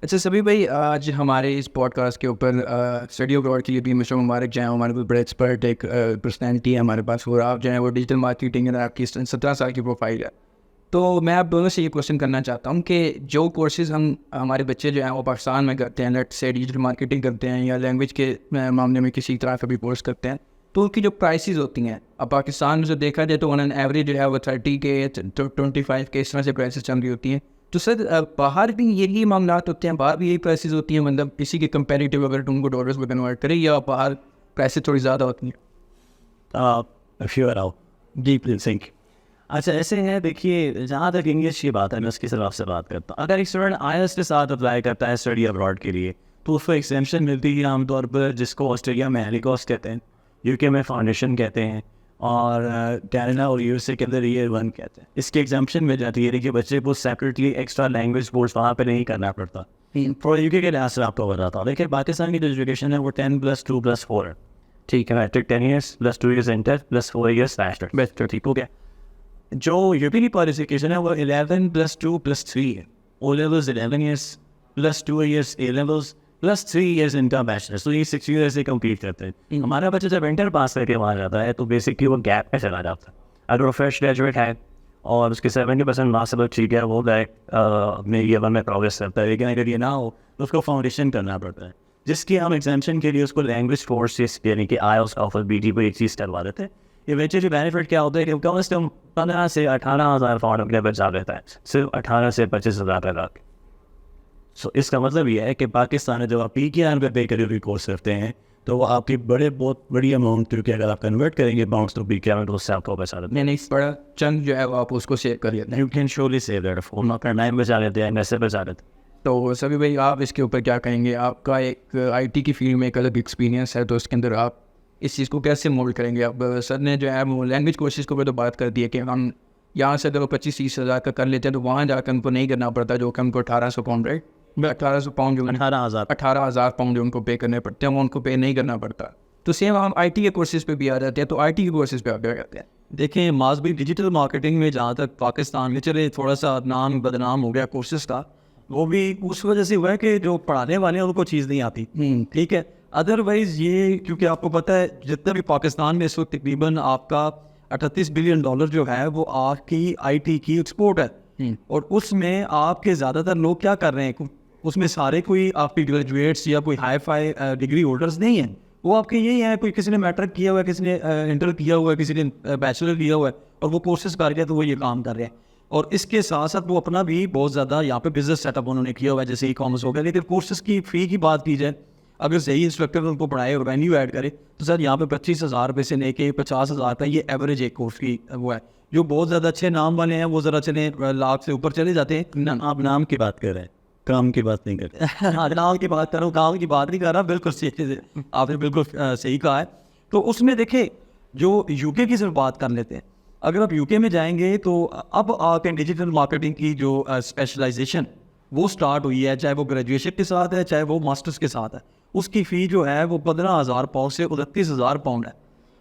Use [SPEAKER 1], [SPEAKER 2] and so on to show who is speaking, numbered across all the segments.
[SPEAKER 1] अच्छा सभी भाई, आज हमारे इस पॉडकास्ट के ऊपर स्टडी अब्रॉड के लिए भी मिस्टर मुबारक जो है हमारे को बड़े एक्सपर्ट एक पर्सनैलिटी है हमारे पास, और आप जो है वो डिजिटल मार्केटिंग है, आपकी 17 साल की प्रोफाइल है। तो मैं आप दोनों से ये क्वेश्चन करना चाहता हूँ कि जो कोर्सेज़ हम हमारे बच्चे जो हैं वो पाकिस्तान में करते हैं, लेट से डिजिटल मार्केटिंग करते हैं या लैंग्वेज के मामले में किसी तरह का भी कोर्स करते हैं, तो उनकी जो प्राइसेस होती हैं, अब पाकिस्तान में जो देखा जाए तो ऑन एन एवरेज जो है वो 30K 25K इस तरह से प्राइसेस चल रही होती हैं। तो सर बाहर भी यही मामलात होते हैं, बाहर भी यही प्राइसेस होती हैं, मतलब इसी के कंपेरेटिव अगर तुमको डॉलर्स में कन्वर्ट करें, या बाहर प्राइसेस थोड़ी ज़्यादा होती हैं?
[SPEAKER 2] श्योर आओ डीपली थिंक। अच्छा ऐसे है, देखिए जहाँ तक इंग्लिश की बात है मैं उसके हिसाब से बात करता हूँ। अगर एक स्टूडेंट IELTS के साथ अप्लाई करता है स्टडी अब्रॉड के लिए तो उसको एक्सेम्पशन मिलती है आमतौर पर, जिसको ऑस्ट्रेलिया में हेलिकॉस्ट कहते हैं, UK में फाउंडेशन कहते हैं, और कनाडा और USA के अंदर ईयर 1 कहते हैं। इसकी एग्जाम्पशन मिल जाती है कि बच्चे को सेपरेटली एक्स्ट्रा लैंग्वेज कोर्स वहाँ पे नहीं करना पड़ता। और UK के लिहाज से आपको बताता हूँ, देखिए पाकिस्तान की जो एजुकेशन है वो 10+2+4 है, ठीक है, matric 10 years +2 years inter +4 years national, best ठीक हो गया। जो यूपी की क्वालिफिकेशन है वो 11+2+3 है। O levels 11 years +2 years A levels +3 years इनका बैचलर, तो ये 6 years से कंप्लीट करते हैं। हमारा बच्चा जब इंटर पास करके वहाँ जाता है तो बेसिकली वो गैप में चला जाता है। अगर वो फ्रेश ग्रेजुएट है और उसके 70% मार्क्स अगर ठीक है वो अपने ईयर में प्रोग्रेस करता है, लेकिन अगर ये ना हो तो उसको फाउंडेशन करना पड़ता है, जिसकी हम एग्जाम्पशन के लिए उसको लैंग्वेज कोर्सेस यानी कि IELTS ऑफर BT को एक चीज़ करवा देते हैं। इवेंचुअली बेनिफिट क्या होता है कि कम से कम 15 से 18,000 पाउंड अपने बचा लेता है, सिर्फ 18 से 25,000 तक। सो इसका मतलब ये है कि पाकिस्तान में जब आप PKR पे पे करके कोर्स करते हैं तो वो आपकी बहुत बड़ी अमाउंट, क्योंकि अगर आप कन्वर्ट करेंगे पाउंड्स तो PKR में तो उससे आपको बचा लेते हैं।
[SPEAKER 1] नहीं, बड़ा चंद जो है वो आप उसको सेव कर लेते हैं।
[SPEAKER 2] You can surely save that, phone अपना टाइम बचा लेते हैं, पैसे बचा लेते हैं।
[SPEAKER 1] तो सभी भाई आप इसके ऊपर क्या कहेंगे? आपका एक IT की फील्ड में एक अलग एक्सपीरियंस है, तो उसके अंदर आप इस चीज़ को कैसे मोल्ड करेंगे? अब सर ने जो है वो लैंग्वेज कोर्सेज को भी तो बात कर दी है कि हम यहाँ से अगर 25-30 हज़ार का कर लेते हैं तो वहाँ जाकर उनको नहीं करना पड़ता, जो कि हमको 1800 पाउंड, राइट, 1800 पाउंड, जो 18,000 पाउंड जो उनको पे करने पड़ते हैं वो उनको पे नहीं करना पड़ता। तो सेम हम IT के कोर्सेज पे भी आ जाते हैं, तो IT के कोर्सेज पे आप क्या कहते हैं?
[SPEAKER 3] देखें मास भी डिजिटल मार्केटिंग में जहाँ तक पाकिस्तान में चले थोड़ा सा नाम बदनाम हो गया कोर्सेज का, वो भी उस वजह से हुआ है कि जो पढ़ाने वाले हैं उनको चीज़ नहीं आती, ठीक है। अदरवाइज़ ये क्योंकि आपको पता है जितना भी पाकिस्तान में इस वक्त तकरीबन आपका 38 बिलियन डॉलर जो है वो आपकी IT की एक्सपोर्ट है, और उसमें आपके ज़्यादातर लोग क्या कर रहे हैं, उसमें सारे कोई आपके ग्रेजुएट्स या कोई हाई फाई डिग्री होल्डर्स नहीं हैं। वो आपके यही है, कोई किसी ने मैट्रिक किया हुआ है, किसी ने इंटर किया हुआ है, किसी ने बैचलर किया हुआ है, और वो कोर्सेज कर रहे हैं तो वो ये काम कर रहे हैं। और इसके साथ साथ वो अपना भी बहुत ज़्यादा यहाँ पे बिजनेस सेटअप उन्होंने किया हुआ है, जैसे E-कॉमर्स हो गया। लेकिन कोर्सेज की फ़ी की बात की जाए, अगर सही इंस्ट्रक्टर उनको पढ़ाए और वैल्यू ऐड करे तो सर यहाँ पे 25,000 रुपये से लेके 50,000 रुपये ये एवरेज एक कोर्स की वो है। जो बहुत ज़्यादा अच्छे नाम वाले हैं वो ज़रा चले लाख से ऊपर चले जाते हैं।
[SPEAKER 2] आप नाम की बात कर रहे हैं, काम की बात नहीं करते।
[SPEAKER 3] हाँ, नाम की बात कर रहा हूँ, काम की बात नहीं कर रहा, बिल्कुल सही, आपने बिल्कुल सही कहा है। तो उसमें देखें जो UK की सिर्फ बात कर लेते हैं, अगर आप UK में जाएंगे तो अब आके डिजिटल मार्केटिंग की जो स्पेशलाइजेशन वो स्टार्ट हुई है, चाहे वो ग्रेजुएशन के साथ है चाहे वो मास्टर्स के साथ है, उसकी फ़ी जो है वो 15,000 पाउंड से 29,000 पाउंड है,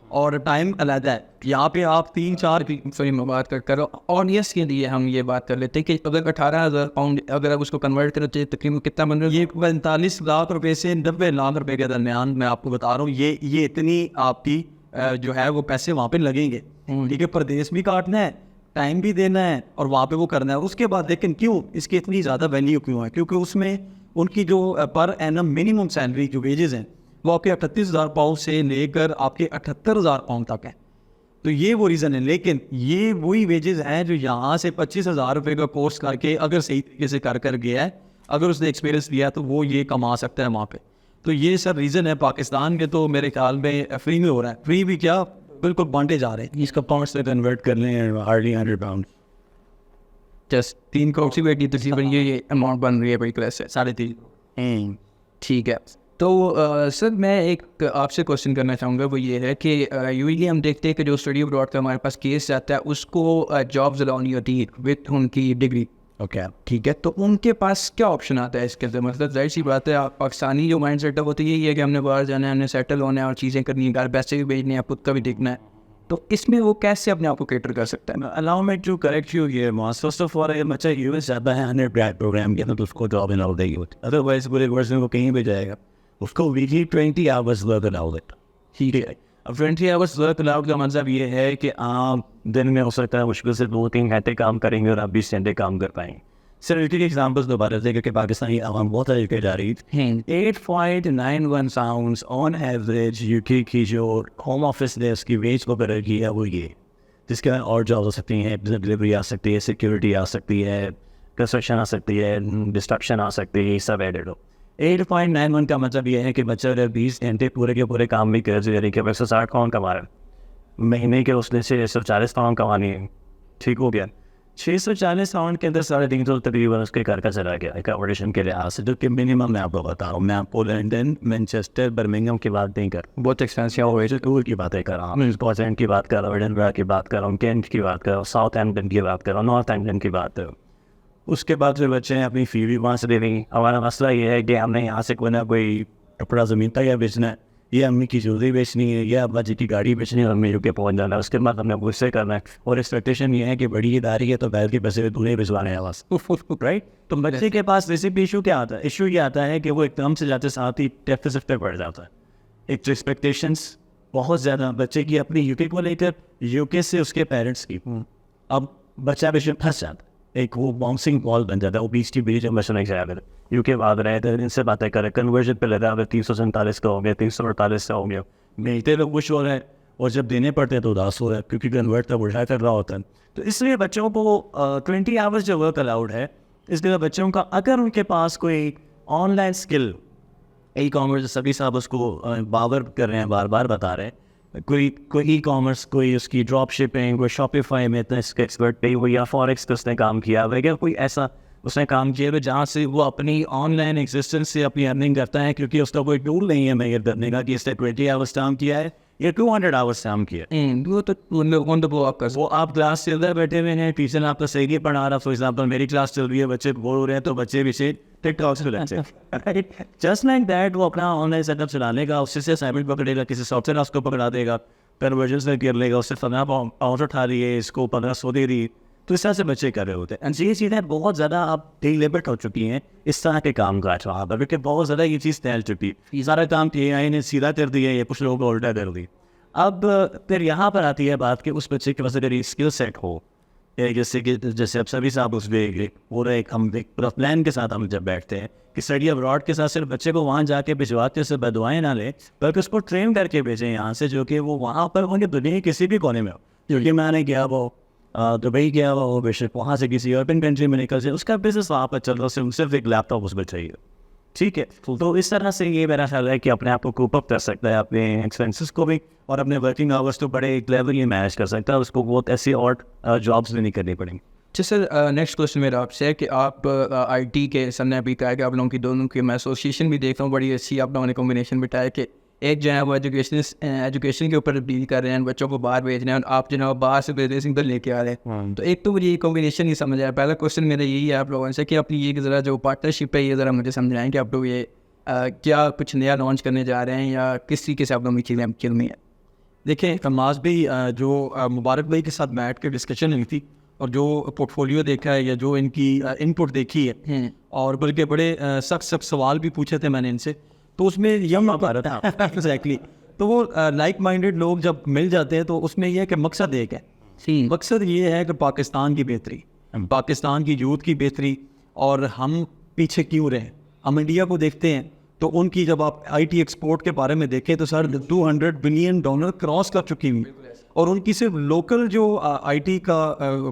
[SPEAKER 3] और टाइम अलग है। यहाँ पे आप 3-4
[SPEAKER 1] सॉरी मैं बात कर ऑडियंस के लिए हम ये बात कर लेते हैं कि अगर 18,000 पाउंड अगर आप उसको कन्वर्ट करें तो तकरीबन कितना बन रहा है?
[SPEAKER 3] ये 45 लाख रुपए से 90 लाख रुपए के दरमियान मैं आपको बता रहा हूँ। ये इतनी आपकी जो है वो पैसे वहाँ पे लगेंगे, ठीक है। प्रदेश भी काटना है, टाइम भी देना है, और वहाँ पे वो करना है। उसके बाद लेकिन क्यों इसकी इतनी ज़्यादा वैल्यू क्यों है? क्योंकि उसमें उनकी जो पर एनम मिनिमम सैलरी जो वेजेस हैं वो आपके 38,000 पाउंड से लेकर आपके 78,000 पाउंड तक है। तो ये वो रीज़न है। लेकिन ये वही वेजेस हैं जो यहाँ से 25,000 रुपये का कोर्स करके अगर सही तरीके से कर गया है, अगर उसने एक्सपीरियंस लिया तो वो ये कमा सकता है वहाँ पे। तो ये सब रीज़न है। पाकिस्तान के तो मेरे ख्याल में फ्री में हो रहा है, फ्री भी क्या बिल्कुल बांटे जा रहे हैं।
[SPEAKER 2] इसका पाउंड से कन्वर्ट कर लें हार्डली 100 पाउंड,
[SPEAKER 1] जस्ट 3 करोड़ की बेटी तकरीबन ये अमाउंट बन रही है भाई, क्लास है 3.5। ठीक है। तो सर मैं एक आपसे क्वेश्चन करना चाहूँगा, वो ये है कि यूजली हम देखते हैं कि जो स्टडी अब्रॉड का हमारे पास केस जाता है उसको जॉब्स अलाउ नहीं होती विथ उनकी डिग्री, ओके ठीक है। तो उनके पास क्या ऑप्शन आता है इसके अंदर? मतलब जाहिर सी बात है, आप पाकिस्तानी जो माइंड सेटअप होती है यही है कि हमने बाहर जाना है, हमने सेटल होना है और चीज़ें करनी है, घर पैसे भी भेजने हैं, खुद का भी देखना है। तो इसमें वो कैसे अपने आप को कैटर कर सकता है?
[SPEAKER 2] Allow me to correct you here, Moss. First of all, अगर बच्चा यूएस जाता है 100 ग्रेड प्रोग्राम के तो उसको जॉब अलाउ देगी होती, अदरवाइज पूरे वर्ष में वो कहीं भी जाएगा, उसको वीकली 20 आवर्स वर्क अलाउ देता। ठीक है, अब 20 आवर्स वर्क अलाउड का मतलब ये है कि आप दिन में हो सकता है मुश्किल से 2-3 घंटे काम करेंगे और आप 20 घंटे काम कर पाएंगे। सर इसके एग्जाम्पल्स दोबारा से, क्योंकि पाकिस्तानी आवाम बहुत तरीके जा रही है। 8.91 साउंड्स ऑन एवरेज यूके की जो होम ऑफिस ने उसकी वेज को कवर की है वो ये, जिसके बाद और जॉब हो सकती हैं, डिलीवरी आ सकती है, सिक्योरिटी आ सकती है, कंस्ट्रक्शन आ सकती है, डिस्ट्रक्शन आ सकती है, ये सब एडेड हो। 8.91 का मतलब ये है कि बच्चा अगर 20 घंटे पूरे के पूरे काम भी कर, यानी कि 160 पाउंड कमा रहा है, महीने के उसने 640 पाउंड कमानी है, ठीक हो गया। 640 पाउंड के अंदर 350 तकरीबन उसके घर का चला गया एकोमोडेशन के लिहाज से, जो कि मिनिमम मैं आपको बता रहा हूँ। मैं आपको लंदन, मैनचेस्टर, बर्मिंघम की बात नहीं कर,
[SPEAKER 1] बहुत एक्सपेंसिव हो गई,
[SPEAKER 2] टूर की बातें कर रहा हूँ, स्कॉटलैंड की बात कर रहा हूँ, एडिनबरा की बात कर रहा हूँ, कैंट की बात कर रहा हूँ, साउथ एम्पटन की बात कर रहा हूँ, नॉर्थ एम्पटन की बात कर रहा हूँ। उसके बाद जो बच्चे हैं अपनी फी भी वहाँ से दे देंगे। हमारा मसला ये है कि हमने यहाँ से कोई ना कोई कपड़ा ज़मीन तक बेचना है, या अम्मी की ज्वेलरी बेचनी है, या अब्बा जी की गाड़ी बेचनी है, अम्मी के पहुँच जाना है, उसके बाद हमने गुस्से करना है, और एक्सपेक्टेशन ये है कि बड़ी इदारी है तो बैल के पैसे दूल्हे भिजवाने हैं बस, राइट। तो बच्चे के पास बेसिकली इशू क्या आता है? इशू ये आता है कि वो एकदम से जाते साथ ही डेफिसिट पे बढ़ जाता है। एक तो एक्सपेक्टेशंस बहुत ज़्यादा बच्चे की अपनी यूके को लेकर, यूके से उसके पेरेंट्स की। अब बच्चा बेशक फंस जाता है, एक वो बाउंसिंग बॉल बन जाता है, वो 20 की बीच में बच्चा नहीं जाया यूके बाद रहे थे, इनसे बातें करें, कन्वर्जन पे लगा, अगर 347 का हो गया, 348 का हो गया, मिलते लोग खुश हो रहे हैं, और जब देने पड़ते हैं तो उदास हो रहा है, क्योंकि कन्वर्ट तब उल्टा कर रहा होता है। तो इसलिए बच्चों को 20 आवर्स जो वर्क अलाउड है, इसलिए बच्चों का अगर उनके पास कोई ऑनलाइन स्किल, ई कॉमर्स, सभी साहब उसको बावर कर रहे हैं, बार बार बता रहे हैं, कोई ई कॉमर्स, कोई उसकी ड्रॉप शिपिंग, कोई शॉपिफाई में इतना इसका एक्सपर्ट पे हुई, या फॉरेक्स पे उसने काम किया वगैरह, कोई ऐसा उसने काम किया है जहाँ से वो अपनी ऑनलाइन एग्जिस्टेंस से अपनी अर्निंग करता है, क्योंकि उसका कोई टूल नहीं है मेजर करने का कि इसने 20 आवर्स काम किया है या 200 आवर्स काम किया है।
[SPEAKER 1] वो तो उन लोगों तो वो आपका
[SPEAKER 2] वो आप क्लास के अंदर बैठे हुए हैं, टीचर आपका सही नहीं पढ़ा रहा, फॉर एग्जाम्पल मेरी क्लास चल रही है, बच्चे बोर हो रहे हैं, तो बच्चे भी से टिकटॉक से बच्चे जस्ट लाइक दैट वो अपना ऑनलाइन सेटअप चलाने का, उससे से असाइनमेंट पकड़ेगा, किसी सॉफ्टवेयर उसको पकड़ा देगा, कन्वर्जन से कर लेगा, उससे 15 आउट उठा रही है, इसको 1500 दे रही, तो इस तरह से बच्चे कर रहे होते हैं। ये चीज़ें बहुत ज़्यादा अब डिलिबरेट हो चुकी हैं इस तरह के काम काज वहाँ पर, क्योंकि बहुत ज़्यादा ये चीज़ फैल चुकी है। ये सारा काम AI ने सीधा कर दिया, ये कुछ लोगों को उल्टा कर दी। अब फिर यहाँ पर आती है बात कि उस बच्चे के पास अगर स्किल सेट हो, जैसे अब सभी साहब उस पूरे हम एक पूरा प्लान के साथ हम जब बैठते हैं कि स्टडी अब्रॉड के साथ सिर्फ बच्चे को वहाँ जाके भिजवाते से बदवाएँ ना ले, बल्कि उसको ट्रेन करके भेजें यहाँ से, जो कि वो वहाँ पर होंगे दुनिया के किसी भी कोने में हो, जो कि मैंने किया वो दुबई गया हुआ हो, बेशक वहाँ से किसी यूरोपियन कंट्री में निकल जाए, उसका बिजनेस वहाँ पर चल रहा है, सिर्फ एक लैपटॉप उसको चाहिए, ठीक है। तो इस तरह से ये मेरा ख्याल है कि अपने आप को कूप अप कर सकता है, अपने एक्सपेंसेस को भी, और अपने वर्किंग आवर्स तो बड़े एक लेवल ये मैनेज कर सकता है, उसको बहुत ऐसी और जॉब्स भी नहीं करनी पड़ेंगी।
[SPEAKER 1] सर नेक्स्ट क्वेश्चन मेरा आपसे है कि आप IT के सामने अभी कहा कि आप लोगों की दोनों की मैं एसोसिएशन भी देख रहा हूँ, बड़ी अच्छी आप लोगों ने कॉम्बिनेशन बिठाया कि एक जो है वो एजुकेशन के ऊपर डील कर रहे हैं, बच्चों को बाहर भेज रहे हैं, और आप जो है बाहर से बिजनेस इधर लेके आ रहे हैं। तो एक तो मुझे ये कॉम्बिनेशन नहीं समझ आया। पहला क्वेश्चन मेरा यही है आप लोगों से कि अपनी ये ज़रा जो पार्टनरशिप है ये ज़रा मुझे समझाएं कि आप लोग ये क्या कुछ नया लॉन्च करने जा रहे हैं, या किस तरीके से आप लोगों की चीज़ें चलनी है?
[SPEAKER 3] देखिए फमाज भी जो मुबारक भाई के साथ बैठ के डिस्कशन हुई थी, और जो पोर्टफोलियो देखा है या जो इनकी इनपुट देखी है, और बल्कि बड़े सख्त सवाल भी पूछे थे मैंने इनसे, तो उसमें यम आ रहा था एग्जैक्टली। तो वो लाइक माइंडेड लोग जब मिल जाते हैं तो उसमें यह है कि मकसद एक है। मकसद ये है कि पाकिस्तान की बेहतरी, पाकिस्तान की यूथ की बेहतरी, और हम पीछे क्यों रहे। हम इंडिया को देखते हैं तो उनकी जब आप IT एक्सपोर्ट के बारे में देखें तो सर $200 बिलियन क्रॉस कर चुकी हुई, और उनकी सिर्फ लोकल जो IT का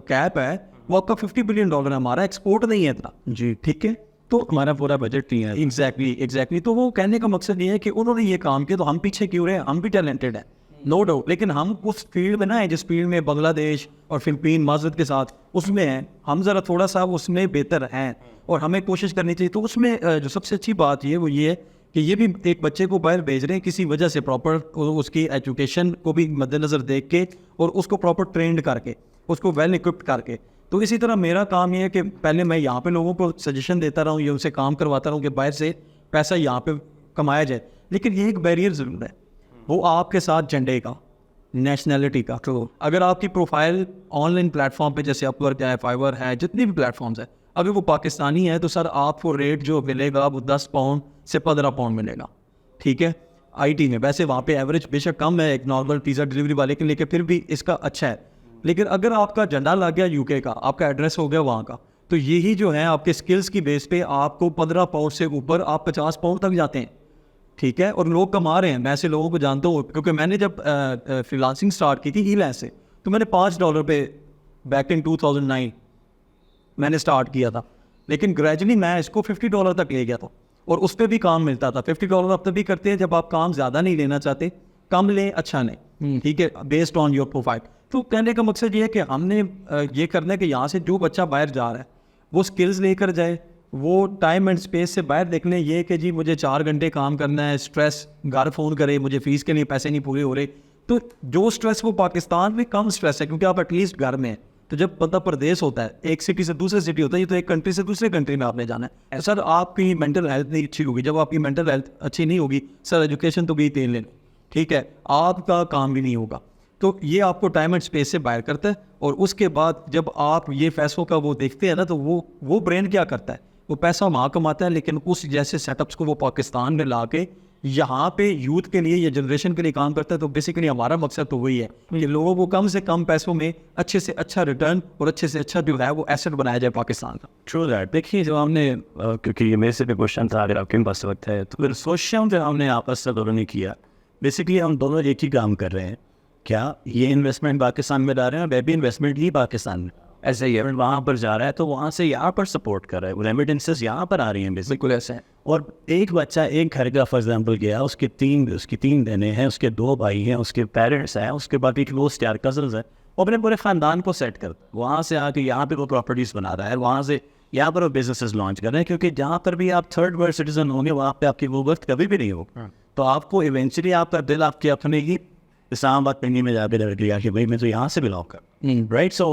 [SPEAKER 3] कैप है वो आपका $50 बिलियन है, हमारा एक्सपोर्ट नहीं है इतना जी, ठीक है। तो
[SPEAKER 2] हमारा पूरा बजट नहीं है।
[SPEAKER 3] एग्जैक्टली। तो वो कहने का मकसद ये है कि उन्होंने ये काम किया तो हम पीछे क्यों रहे, हम भी टैलेंटेड हैं नो डाउट, लेकिन हम उस फील्ड में ना है जिस फील्ड में बांग्लादेश और फिलिपीन माजरत के साथ उसमें हैं, हम ज़रा थोड़ा सा उसमें बेहतर हैं, और हमें कोशिश करनी चाहिए। तो उसमें जो सबसे अच्छी बात ये वो ये है कि ये भी एक बच्चे को बाहर भेज रहे हैं किसी वजह से, प्रॉपर उसकी एजुकेशन को भी मद्देनज़र देख के, और उसको प्रॉपर ट्रेंड करके, उसको वेल इक्विप्ड करके। तो इसी तरह मेरा काम ये है कि पहले मैं यहाँ पे लोगों को सजेशन देता रहूँ, ये उनसे काम करवाता रहूँ कि बाहर से पैसा यहाँ पे कमाया जाए, लेकिन ये एक बैरियर ज़रूर है, वो आपके साथ झंडे का। नेशनैलिटी का। तो अगर आपकी प्रोफाइल ऑनलाइन प्लेटफॉर्म पे जैसे अपवर्क है, फाइवर है, जितनी भी प्लेटफॉर्म्स है, अगर वो पाकिस्तानी है तो सर आपको रेट जो मिलेगा वो 10 पाउंड से 15 पाउंड मिलेगा, ठीक है। आईटी में वैसे वहाँ पे एवरेज बेशक कम है एक नॉर्मल पिज़्ज़ा डिलीवरी वाले के, लेकिन फिर भी इसका अच्छा है। लेकिन अगर आपका झंडा लग गया यूके का, आपका एड्रेस हो गया वहाँ का, तो यही जो है आपके स्किल्स की बेस पे आपको 15 पाउंड से ऊपर आप 50 पाउंड तक जाते हैं, ठीक है। और लोग कमा रहे हैं, मैं ऐसे लोगों को जानता हूँ, क्योंकि मैंने जब फ्रीलांसिंग स्टार्ट की थी ईलैंस से, तो मैंने $5 पे बैक इन 2009 मैंने स्टार्ट किया था, लेकिन ग्रेजुअली मैं इसको $50 तक ले गया था और उस पर भी काम मिलता था। $50 अब तक भी करते हैं जब आप काम ज़्यादा नहीं लेना चाहते, कम लें अच्छा नहीं, ठीक है, बेस्ड ऑन योर प्रोफाइल। तो कहने का मकसद ये है कि हमने ये करना है कि यहाँ से जो बच्चा बाहर जा रहा है वो स्किल्स लेकर जाए, वो टाइम एंड स्पेस से बाहर देख लें। ये कि जी मुझे 4 घंटे काम करना है, स्ट्रेस, घर फ़ोन करे, मुझे फ़ीस के लिए पैसे नहीं पूरे हो रहे, तो जो स्ट्रेस वो पाकिस्तान में कम स्ट्रेस है क्योंकि आप एटलीस्ट घर में हैं। तो जब बंदा प्रदेश होता है, एक सिटी से दूसरे सिटी होता है, ये तो एक कंट्री से दूसरे कंट्री में आपने जाना है सर, आपकी मेंटल हेल्थ नहीं अच्छी होगी। जब आपकी मेंटल हेल्थ अच्छी नहीं होगी सर, एजुकेशन तो भी तेल ले लो, ठीक है, आपका काम भी नहीं होगा। तो ये आपको टाइम एंड स्पेस से बाहर करता है। और उसके बाद जब आप ये पैसों का वो देखते हैं ना, तो वो ब्रेन क्या करता है, वो पैसा वहाँ कमाता है, लेकिन उस जैसे सेटअप्स को वो पाकिस्तान में ला के यहाँ पे यूथ के लिए या जनरेशन के लिए काम करता है। तो बेसिकली हमारा मकसद तो वही है कि लोगों को कम से कम पैसों में अच्छे से अच्छा रिटर्न और अच्छे से अच्छा जो है वो एसेट बनाया जाए पाकिस्तान का।
[SPEAKER 2] True that. देखिए जो हमने क्योंकि ये मेरे से भी क्वेश्चन था, अगर आपके पास वक्त है तो फिर सोशल जो हमने आपस से दोनों ने किया, बेसिकली हम दोनों एक ही काम कर रहे हैं। क्या ये इन्वेस्टमेंट पाकिस्तान में ला रहे हैं, वह भी इन्वेस्टमेंट ही पाकिस्तान में, ऐसे ही वहाँ पर जा रहा है तो वहाँ से यहाँ पर सपोर्ट कर रहा है, रेमिटेंसेस यहाँ पर आ रही हैं
[SPEAKER 1] बिल्कुल ऐसे है।
[SPEAKER 2] और एक बच्चा एक घर का फॉर एग्जाम्पल गया, उसके तीन बहनें हैं, उसके 2 भाई हैं, उसके पेरेंट्स हैं, उसके बाद एक क्लोज यार कजन्स हैं, वो अपने पूरे ख़ानदान को सेट करता है। वहाँ से आके यहाँ पे वो प्रॉपर्टीज़ बना रहा है, वहाँ से यहाँ पर वो बिजनेसेस लॉन्च कर रहे हैं, क्योंकि जहाँ पर भी आप थर्ड वर्ल्ड सिटीजन होंगे वहाँ पे आपकी वो वक्त कभी भी नहीं होगा। तो आपको इवेंचुअली आपका दिल आपके अपने ही इस्लामाबाद पिंडी में जाके रख लिया कि भाई मैं तो यहाँ से बिलोंग कर, right. So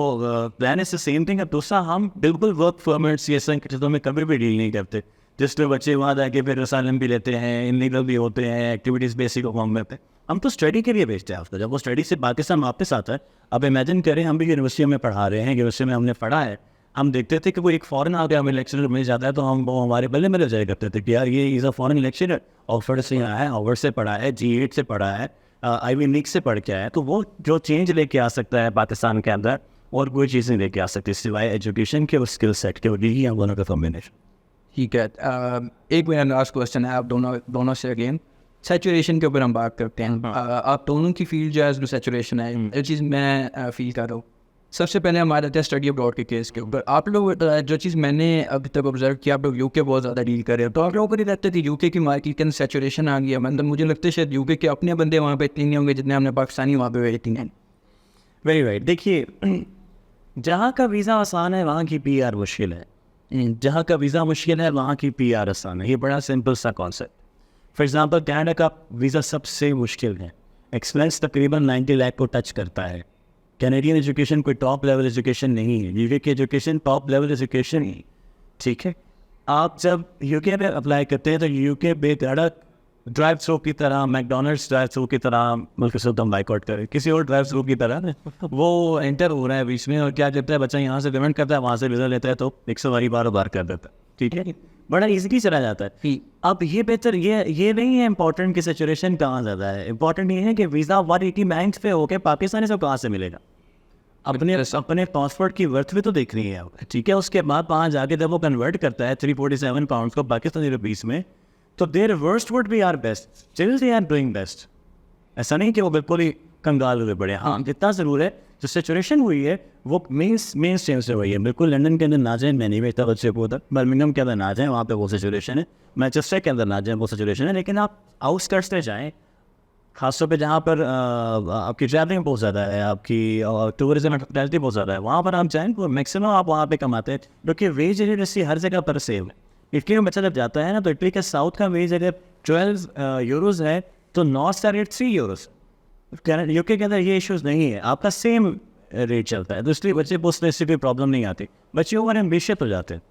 [SPEAKER 2] plan is the same thing. दूसरा, हम बिल्कुल वर्क परमिट्स ये सब चीज़ों में कभी भी डील नहीं करते, जिसमें बच्चे वहाँ जाके फिर असाइलम भी लेते हैं, इनलीगल भी होते हैं, एक्टिविटीज़ बेसिक फॉर्म पे। हम तो स्टडी के लिए भेजते हैं आपको, जब वो स्टडी से पाकिस्तान वापस आता है, अब इमेजिन करें हम भी यूनिवर्सिटी में पढ़ा रहे हैं, यूनिवर्सिटी में हमने पढ़ा है, हम देखते थे कि वो एक फॉरेन आ गया, हमें लेक्चरर मिल जाता है तो हम वो हमारे बल्ले में जाया करते थे कि यार ये is a foreign lecturer, Oxford से यहाँ है, हार्वर्ड से पढ़ा है, G8 से पढ़ा है, आईवी लीग से पढ़ के आया है। तो वो जो चेंज लेके आ सकता है पाकिस्तान के अंदर और कोई चीज़ें लेके आ सकती है सिवाय एजुकेशन के और स्किल सेट के, और यही हम दोनों का कॉम्बिनेशन।
[SPEAKER 1] ठीक है। एक मेरा लास्ट क्वेश्चन है आप दोनों से अगेन, सैचुरेशन के ऊपर हम बात करते हैं। आप दोनों की फील्ड जो है जो सैचुरेशन है, ये चीज़ मैं फील कर रहा हूँ। सबसे पहले हम आ जाते हैं स्टडी अब्रॉड के केस के ऊपर। आप लोग जो चीज़ मैंने अभी तक ऑब्जर्व किया, आप लोग यूके बहुत ज़्यादा डील कर रहे हो, तो आप लोगों को नहीं लगता कि यूके की मार्केट के अंदर सैचुरेशन आ गया? मतलब मुझे लगता है शायद यूके के अपने बंदे वहाँ पे इतने नहीं होंगे जितने हमने पाकिस्तानी वहाँ पे इतने हैं।
[SPEAKER 2] Very right. देखिए जहाँ का वीज़ा आसान है वहाँ की PR मुश्किल है, जहाँ का वीज़ा मुश्किल है वहाँ की PR आसान है। ये बड़ा सिंपल सा कॉन्सेप्ट। फॉर एग्जांपल कनाडा का वीज़ा सबसे मुश्किल है, एक्सपेंस तकरीबन 90 लाख को टच करता है। कैनेडियन एजुकेशन कोई टॉप लेवल एजुकेशन नहीं है, यूके की एजुकेशन टॉप लेवल एजुकेशन है, ठीक है। आप जब यूके में अप्लाई करते हैं तो यूके बेधड़क ड्राइव थ्रू की तरह, मैकडोनल्ड्स ड्राइव थ्रू की तरह, मुल्क से एकदम बाइकआउट करें, किसी और ड्राइव थ्रू की तरह वो एंटर हो रहा है बीच में, और क्या करता है बच्चा यहाँ से पेमेंट करता है, वहाँ से वीज़ा लेता है तो 100 बार कर देता है, ठीक है, बड़ा ईजिली चला जाता है। अब ये बेहतर ये नहीं है इंपॉर्टेंट कि सैचुरेशन कहाँ ज़्यादा है, इंपॉर्टेंट ये है कि वीज़ा 180 बैंक पे होके पाकिस्तानी से कहाँ से मिलेगा। अपने पासपोर्ट की वर्थ भी तो देख रही है, ठीक है। उसके बाद वहाँ जाके जब वो कन्वर्ट करता है 347 पाउंड को पाकिस्तानी रुपीस में, तो their worst would be our best, still they are doing best. ऐसा नहीं कि वो बिल्कुल ही कंगाल हुए पड़े। हाँ, जितना ज़रूर है जो सैचुरेशन हुई है वो मेन स्ट्रीम से हुई है। बिल्कुल लंदन के अंदर ना जाए, मैं नहीं भेजता बच्चे को उधर, बर्मिंघम के अंदर ना जाए, वहाँ पे वो सैचुरेशन है, मैनचेस्टर के अंदर ना जाए, वो सैचुरेशन है। लेकिन आप आउटस्कर्ट्स पे जाएँ, खासतौर पे जहाँ पर आपकी ट्रैवलिंग बहुत ज़्यादा है, आपकी टूरिज्म एक्टिविटी बहुत ज़्यादा है, वहाँ पर आप जाएँ तो मैक्सिमम आप वहाँ पे कमाते हैं, क्योंकि वेज लिटरेसी हर जगह पर सेम है। इटली में बच्चा जब जाता है ना, तो इटली के साउथ का वेज अगर 12 यूरोज़ है तो नॉर्थ का रेट 3 यूरोज़। यूके के अंदर ये इश्यूज़ नहीं है, आपका सेम रेट चलता है, तो इसलिए बच्चे को उसमें कोई प्रॉब्लम नहीं आती। बच्चे ओवर एम्बिशियस हो जाते हैं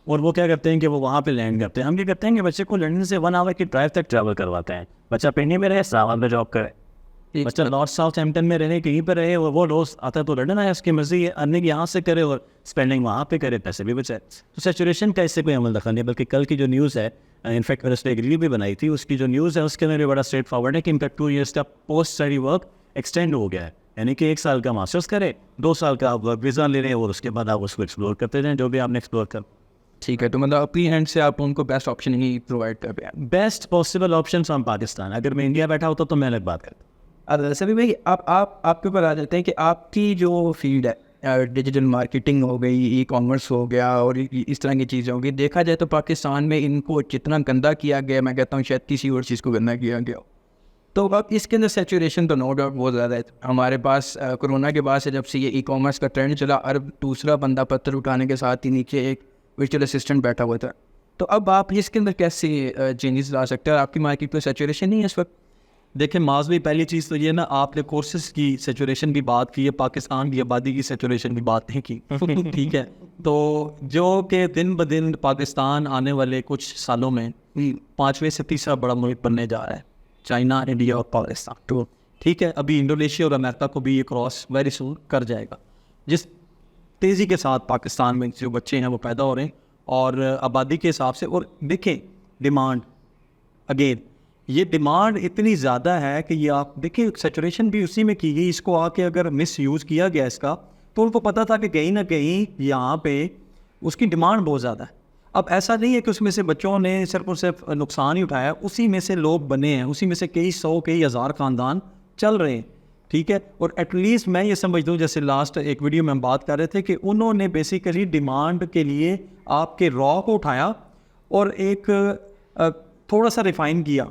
[SPEAKER 2] और वो क्या करते हैं कि वो वहाँ पे लैंड करते हैं। हम ये करते हैं कि बच्चे को लंदन से 1 आवर की ड्राइव तक ट्रैवल करवाते हैं, बच्चा पिंडी में रहे, इस्लामाबाद में जॉब करे, बच्चा नॉर्थ साउथ हैम्पटन में रहे, कहीं पर रहे, और वो रोज आता है तो लंदन आया, उसकी मर्जी है, अर्निंग यहाँ से करे और स्पेंडिंग वहाँ पे करे, पैसे भी बचाए। तो सैचुरेशन का इससे कोई अमल दखल नहीं, बल्कि कल की जो न्यूज़ है, इनफैक्ट मैंने उस पर एक रील भी बनाई थी, उसकी जो न्यूज़ है उसके अंदर बड़ा स्ट्रेट फॉरवर्ड है कि इनका 2 years का पोस्ट स्टडी वर्क एक्सटेंड हो गया है, यानी कि 1 साल का मास्टर्स करे, 2 साल का आप वर्क वीज़ा ले रहे हैं और उसके बाद आप उसको एक्सप्लोर करते जाएँ जो भी आपने एक्सप्लोर कर।
[SPEAKER 1] ठीक है, तो मतलब अपनी हैंड से आप उनको बेस्ट ऑप्शन ही प्रोवाइड कर रहे हैं।
[SPEAKER 2] Best possible option from Pakistan. अगर मैं इंडिया बैठा होता तो मैं अलग बात करता।
[SPEAKER 1] अब सभी भाई आप आपके ऊपर आ जाते हैं कि आपकी जो फील्ड है, डिजिटल मार्केटिंग हो गई, ई कॉमर्स हो गया और इस तरह की चीज़ें हो गई, देखा जाए तो पाकिस्तान में इनको जितना गंदा किया गया, मैं कहता हूँ शायद किसी और चीज़ को गंदा किया गया। तो अब इसके अंदर सेचुरेशन तो नो डाउट बहुत ज़्यादा है। हमारे पास कोरोना के बाद से जब से ये ई कॉमर्स का ट्रेंड चला, और दूसरा बंदा पत्थर उठाने के साथ ही नीचे एक वर्चुअल असिस्टेंट बैठा हुआ था। तो अब आप इसके अंदर कैसे चेंजेस ला सकते हैं? आपकी मार्केट में सेचुरेशन नहीं है इस वक्त?
[SPEAKER 3] देखिए माज भाई, पहली चीज़ तो ये ना, आपने कोर्सेज की सेचुरेशन की बात की है, पाकिस्तान की आबादी की सेचुरेशन की बात नहीं की। ठीक है, तो जो कि दिन ब दिन पाकिस्तान आने वाले कुछ सालों में 5वें से तीसरा बड़ा मुल्क बनने जा रहा है, चाइना, इंडिया और पाकिस्तान। तो ठीक है, अभी इंडोनेशिया और अमेरिका को भी ये क्रॉस वेरी सून कर जाएगा। जिस तेज़ी के साथ पाकिस्तान में जो बच्चे हैं वो पैदा हो रहे हैं और आबादी के हिसाब से, और देखें डिमांड, अगेन ये डिमांड इतनी ज़्यादा है कि ये आप देखिए सेचुरेशन भी उसी में की गई। इसको आके अगर मिस यूज़ किया गया इसका, तो उनको पता था कि कहीं ना कहीं यहाँ पे उसकी डिमांड बहुत ज़्यादा है। अब ऐसा नहीं है कि उसमें से बच्चों ने सिर्फ और सिर्फ नुकसान ही उठाया, उसी में से लोग बने हैं, उसी में से कई सौ कई हज़ार ख़ानदान चल रहे हैं। ठीक है, और एटलीस्ट मैं ये समझता हूँ, जैसे लास्ट एक वीडियो में हम बात कर रहे थे कि उन्होंने बेसिकली डिमांड के लिए आपके रॉ को उठाया और एक थोड़ा सा रिफ़ाइन किया,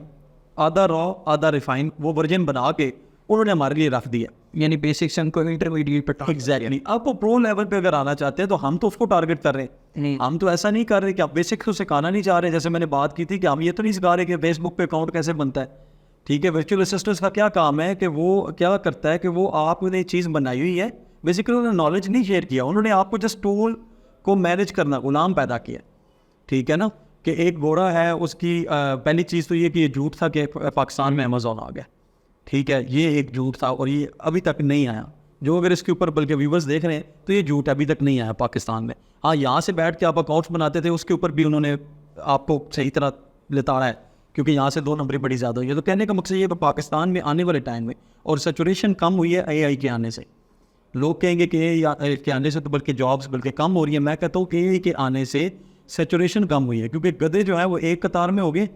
[SPEAKER 3] आधा रॉ आधा रिफ़ाइन, वो वर्जन बना के उन्होंने हमारे लिए रख दिया,
[SPEAKER 1] यानी बेसिक से उनको इंटरमीडिएट पर
[SPEAKER 3] एग्जैक्टली। अब वो प्रो लेवल पे अगर आना चाहते हैं तो हम तो उसको टारगेट कर रहे हैं। हम तो ऐसा नहीं कर रहे कि आप बेसिक को सिखाना नहीं चाह रहे। जैसे मैंने बात की थी कि हम ये तो नहीं सिखा रहे कि फेसबुक पे अकाउंट कैसे बनता है। ठीक है, वर्चुअल असिस्टेंट का क्या काम है कि वो क्या करता है कि वो आपने चीज़ बनाई हुई है, बेसिकली उन्होंने नॉलेज नहीं शेयर किया, उन्होंने आपको जस्ट टूल को मैनेज करना, गुलाम पैदा किया। ठीक है ना, कि एक घोड़ा है, उसकी पहली चीज़ तो ये कि ये झूठ था कि पाकिस्तान में अमेज़ॉन आ गया। ठीक है, ये एक झूठ था और ये अभी तक नहीं आया। जो अगर इसके ऊपर बल्कि व्यूवर्स देख रहे हैं तो ये झूठ अभी तक नहीं आया पाकिस्तान में। हाँ, यहाँ से बैठ के आप अकाउंट्स बनाते थे, उसके ऊपर भी उन्होंने आपको सही तरह लिताड़ा है, क्योंकि यहाँ से 2 नंबरी बड़ी ज़्यादा हुई है। तो कहने का मकसद ये है, पाकिस्तान में आने वाले टाइम में और सेचुरेशन कम हुई है AI के आने से। लोग कहेंगे कि AI के आने से तो बल्कि जॉब्स बल्कि कम हो रही है। मैं कहता हूँ कि AI के आने से सेचुरेशन कम हुई है, क्योंकि गधे जो है वो एक कतार में हो गए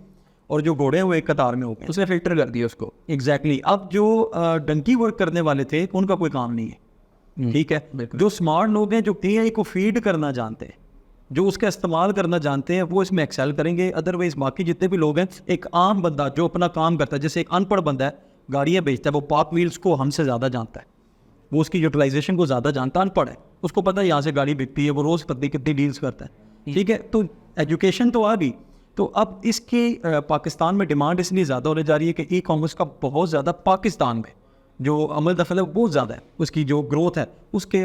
[SPEAKER 3] और जो घोड़े हैं वो एक कतार में हो गए।
[SPEAKER 1] उसने फिल्टर कर दिया उसको।
[SPEAKER 3] एग्जैक्टली। अब जो डंकी वर्क करने वाले थे उनका कोई काम नहीं है। ठीक है, जो स्मार्ट लोग हैं, जो AI को फीड करना जानते हैं, जो उसका इस्तेमाल करना जानते हैं, वो इसमें एक्सेल करेंगे। अदरवाइज बाकी जितने भी लोग हैं, एक आम बंदा जो अपना काम करता है, जैसे एक अनपढ़ बंदा है गाड़ियाँ बेचता है, वो पार्क व्हील्स को हमसे ज़्यादा जानता है, वो उसकी यूटिलाइजेशन को ज़्यादा जानता है। अनपढ़ है, उसको पता है यहाँ से गाड़ी बिकती है, वो रोज़ पत्नी कितनी डील्स करता है। ठीक है, तो एजुकेशन तो आ गई। तो अब इसकी पाकिस्तान में डिमांड इसलिए ज़्यादा होने जा रही है कि ई कॉमर्स का बहुत ज़्यादा पाकिस्तान में जो अमल दखल है बहुत ज़्यादा है, उसकी जो ग्रोथ है उसके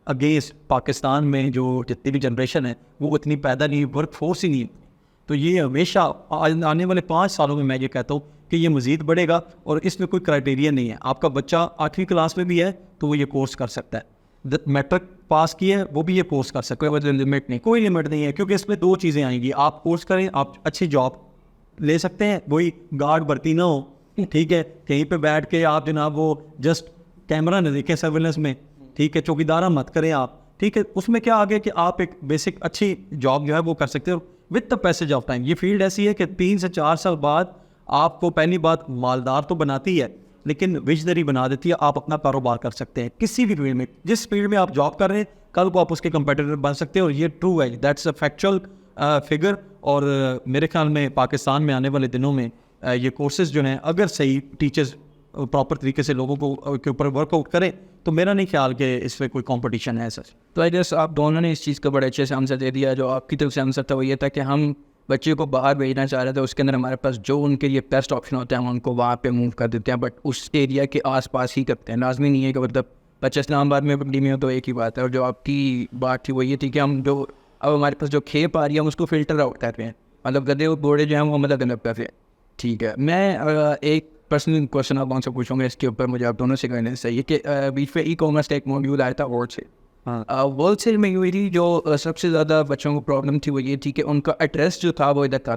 [SPEAKER 3] अगेंस्ट पाकिस्तान में जो जितनी भी जनरेशन है वो इतनी पैदा नहीं, वर्क फोर्स ही नहीं है। तो ये हमेशा आने वाले 5 सालों में मैं ये कहता हूँ कि ये मज़ीद बढ़ेगा और इसमें कोई क्राइटेरिया नहीं है। आपका बच्चा 8वीं क्लास में भी है तो वो ये कोर्स कर सकता है, मैट्रिक पास किया है वो भी ये कोर्स कर सकते हैं, लिमिट नहीं, कोई लिमिट नहीं है। क्योंकि इसमें 2 चीज़ें आएंगी, आप कोर्स करें, आप अच्छी जॉब ले सकते हैं, वही गार्ड भर्ती ना हो। ठीक है, कहीं पे बैठ के आप जनाब वो जस्ट कैमरा न देखें सर्विलेंस में। ठीक है, चौकीदारा मत करें आप। ठीक है, उसमें क्या आगे कि आप एक बेसिक अच्छी जॉब जो है वो कर सकते हो with the passage of time. ये फील्ड ऐसी है कि 3 से 4 साल बाद आपको पहली बात मालदार तो बनाती है, लेकिन विजनरी बना देती है। आप अपना कारोबार कर सकते हैं किसी भी फील्ड में, जिस फील्ड में आप जॉब कर रहे हैं कल को आप उसके कंपेटिटर बन सकते हैं। और ये ट्रू है, दैट्स अ फैक्चुअल फिगर। और मेरे ख्याल में पाकिस्तान में आने वाले दिनों में ये कोर्सेज जो हैं, अगर सही टीचर्स प्रॉपर तरीके से लोगों को के ऊपर वर्कआउट करें, तो मेरा नहीं ख्याल कि इसमें कोई कंपटीशन है सच।
[SPEAKER 1] तो आई गेस आप दोनों ने इस चीज़ का बड़े अच्छे से आंसर दे दिया। जो आपकी तरफ से आंसर था वो ये था कि हम बच्चे को बाहर भेजना चाह रहे थे, उसके अंदर हमारे पास जो उनके लिए बेस्ट ऑप्शन होता है हम उनको वहाँ पे मूव कर देते हैं, बट उस एरिया के आसपास ही करते हैं। लाजमी नहीं है कि मतलब बच्चा इस्लामाबाद में पकड़ी में हो तो एक ही बात है। और जो आपकी बात थी वो ये थी कि हम जो अब हमारे पास जो खेप आ रही है हम उसको फ़िल्टर आउट कर रहे हैं, मतलब गधे और घोड़े जो हैं वो मतलब गलत कर रहे हैं। ठीक है, मैं एक पर्सनल क्वेश्चन आप से पूछूंगा इसके ऊपर, मुझे आप दोनों से कहना चाहिए कि बीच में ई कॉमर्स का एक मॉड्यूल आया था होल सेल। होल सेल में हुई थी जो सबसे ज़्यादा बच्चों को प्रॉब्लम थी वो ये थी कि उनका एड्रेस जो था वो इधर था,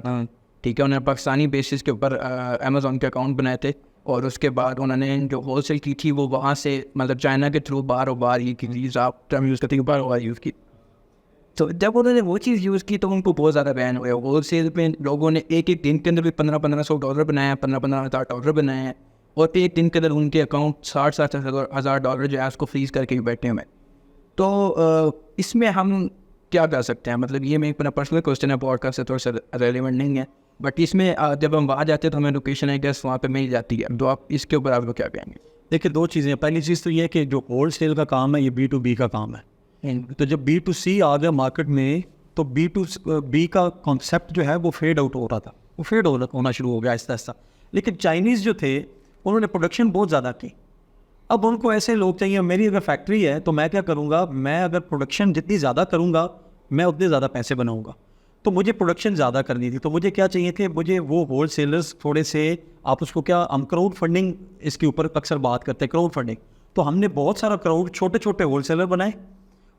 [SPEAKER 1] ठीक है। उन्होंने पाकिस्तानी बेसिस के ऊपर अमेज़ॉन के अकाउंट बनाए थे और उसके बाद उन्होंने जो होल सेल की थी वो वहाँ से मतलब चाइना के थ्रू बार ये की आप टर्म यूज़ करते बार यूज़ की। तो जब उन्होंने वो चीज़ यूज़ की तो उनको बहुत ज़्यादा बैन हुआ। होल सेल में लोगों ने एक दिन के अंदर भी $1500 बनाया, $15,000 बनाए हैं, और एक दिन के अंदर उनके अकाउंट $60,000 जो है उसको फ्रीज़ करके ही बैठे हुए। तो इसमें हम क्या कर सकते हैं, मतलब ये मेरा अपना पर्सनल क्वेश्चन है, पॉडकास्ट से थोड़ा सा रेलिवेंट नहीं है, बट इसमें जब हम वहाँ जाते हैं तो हमें लोकेशन है गैस वहाँ पे मिल जाती है। तो आप इसके ऊपर आप लोग क्या कहेंगे?
[SPEAKER 3] देखिए, दो चीज़ें। पहली चीज़ तो ये है कि जो होल सेल का काम है ये B2B का काम है। तो जब B2C आ गया मार्केट में तो B2B का कॉन्सेप्ट जो है वो फेड आउट हो रहा था, वो फेड होना शुरू हो गया आहिस्ता आहिस्ता। लेकिन चाइनीज़ जो थे उन्होंने प्रोडक्शन बहुत ज़्यादा की। अब उनको ऐसे लोग चाहिए। मेरी अगर फैक्ट्री है तो मैं क्या करूँगा, मैं अगर प्रोडक्शन जितनी ज़्यादा करूँगा मैं उतने ज़्यादा पैसे बनाऊँगा। तो मुझे प्रोडक्शन ज़्यादा करनी थी, तो मुझे क्या चाहिए थे, मुझे वो होल सेलर्स थोड़े से, आप उसको क्या, हम क्राउड फंडिंग इसके ऊपर अक्सर बात करते हैं, क्राउड फंडिंग। तो हमने बहुत सारा क्राउड छोटे छोटे होल सेलर बनाए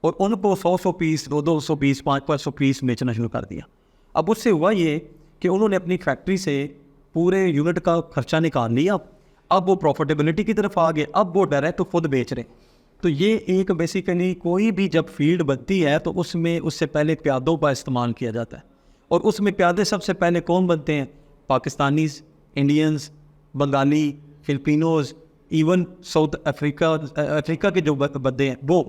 [SPEAKER 3] और उनको 100 पीस, 200 पीस, 500 पीस बेचना शुरू कर दिया। अब उससे हुआ ये कि उन्होंने अपनी फैक्ट्री से पूरे यूनिट का खर्चा निकाल लिया। अब वो प्रॉफिटेबिलिटी की तरफ आ गए, अब वो डायरेक्ट खुद बेच रहे। तो ये एक बेसिकली कोई भी जब फील्ड बनती है तो उसमें उससे पहले प्यादों का इस्तेमाल किया जाता है। और उसमें प्यादे सबसे पहले कौन बनते हैं? Pakistanis, Indians, Bengali, Filipinos, even South Africa के जो बंदे हैं वो,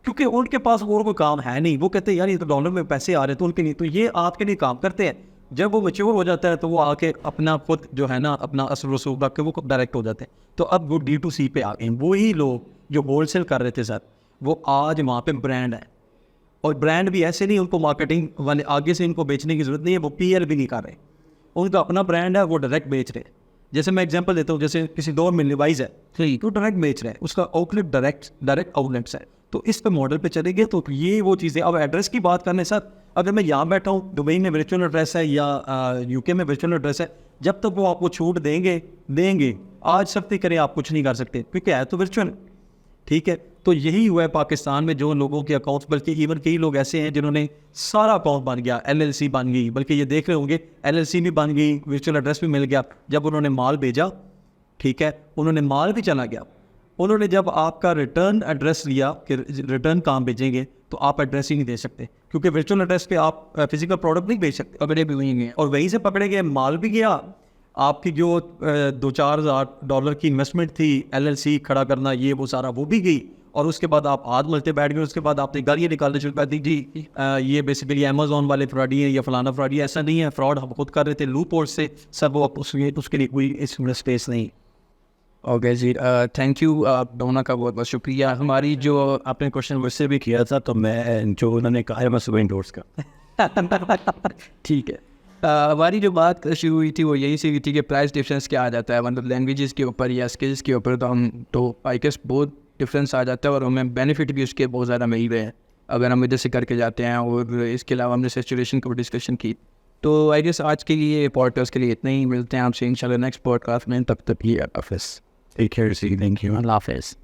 [SPEAKER 3] क्योंकि उनके पास और कोई काम है नहीं। वो कहते हैं यार ये तो डॉलर में पैसे आ रहे हैं तो उनके लिए, तो ये आपके लिए काम करते हैं। जब वो मैच्योर हो जाता है तो वो आके अपना खुद जो है ना अपना असर रसूख रख के वो डायरेक्ट हो जाते हैं। तो अब वो D2C पे आ गए। वही लोग जो होल सेल कर रहे थे सर, वो आज वहाँ पे ब्रांड है। और ब्रांड भी ऐसे नहीं, उनको मार्केटिंग वाले आगे से इनको बेचने की ज़रूरत नहीं है, वो PR भी नहीं कर रहे। उनका अपना ब्रांड है, वो डायरेक्ट बेच रहे हैं। जैसे मैं एग्जांपल देता हूँ, जैसे किसी दौर में लिवाइस है तो डायरेक्ट बेच रहे हैं, उसका आउटलेट डायरेक्ट आउटलेट्स है। तो इस पे मॉडल पे चलेंगे तो ये वो चीज़ें। अब एड्रेस की बात करने सर, अगर मैं यहाँ बैठा हूँ, दुबई में वर्चुअल एड्रेस है या UK में वर्चुअल एड्रेस है, जब तक वो आपको छूट देंगे आज सख्ती करें आप कुछ नहीं कर सकते, क्योंकि है तो वर्चुअल, ठीक है। तो यही हुआ है पाकिस्तान में, जो लोगों के अकाउंट्स, बल्कि इवन कई लोग ऐसे हैं जिन्होंने सारा अकाउंट बन गया, LLC बन गई, बल्कि ये देख रहे होंगे LLC भी बन गई, वर्चुअल एड्रेस भी मिल गया। जब उन्होंने माल भेजा, ठीक है, उन्होंने माल भी चला गया। उन्होंने जब आपका रिटर्न एड्रेस लिया कि रिटर्न कहाँ भेजेंगे, तो आप एड्रेस ही नहीं दे सकते, क्योंकि वर्चुअल एड्रेस पे आप फिजिकल प्रोडक्ट नहीं भेज सकते।
[SPEAKER 1] पकड़े भी वहीं गए
[SPEAKER 3] और वहीं से पकड़े गए, माल भी गया। आपकी जो $2-4,000 की इन्वेस्टमेंट थी, LLC खड़ा करना, ये वो सारा वो भी गई। और उसके बाद आप हाथ मलते बैठ गए। उसके बाद आपने गालियाँ निकालने शुरू कर दी, जी ये बेसिकली अमेज़ॉन वाले फ्रॉडी हैं या फलाना फ्रॉडी। ऐसा नहीं है, फ्रॉड हम खुद कर रहे थे लूप होल से सब, वो उसके लिए कोई इसमें स्पेस नहीं।
[SPEAKER 1] ओके जी, थैंक यू दोनों का बहुत बहुत शुक्रिया। हमारी जो आपने क्वेश्चन
[SPEAKER 2] मुझसे भी किया था तो मैं जो उन्होंने कहा है मैं सुबह इंडोर्स का
[SPEAKER 1] ठीक है। हमारी जो बात शुरू हुई थी वो यही से हुई थी कि प्राइस डिफरेंस क्या आ जाता है, मतलब लैंग्वेजेस के ऊपर या स्किल्स के ऊपर। तो आई गेस बहुत डिफरेंस आ जाता है और हमें बेनिफिट भी उसके बहुत ज़्यादा मिल रहे हैं अगर हम इधर से करके जाते हैं। और इसके अलावा हमने सिचुएशन के ऊपर डिस्कशन की। तो आई गेस आज के लिए पॉडकास्ट के लिए इतना ही। मिलते हैं आपसे इंशाल्लाह नेक्स्ट पॉडकास्ट में, तब तक लिए office.
[SPEAKER 2] Take care, see, thank you, अल्लाह हाफिज़।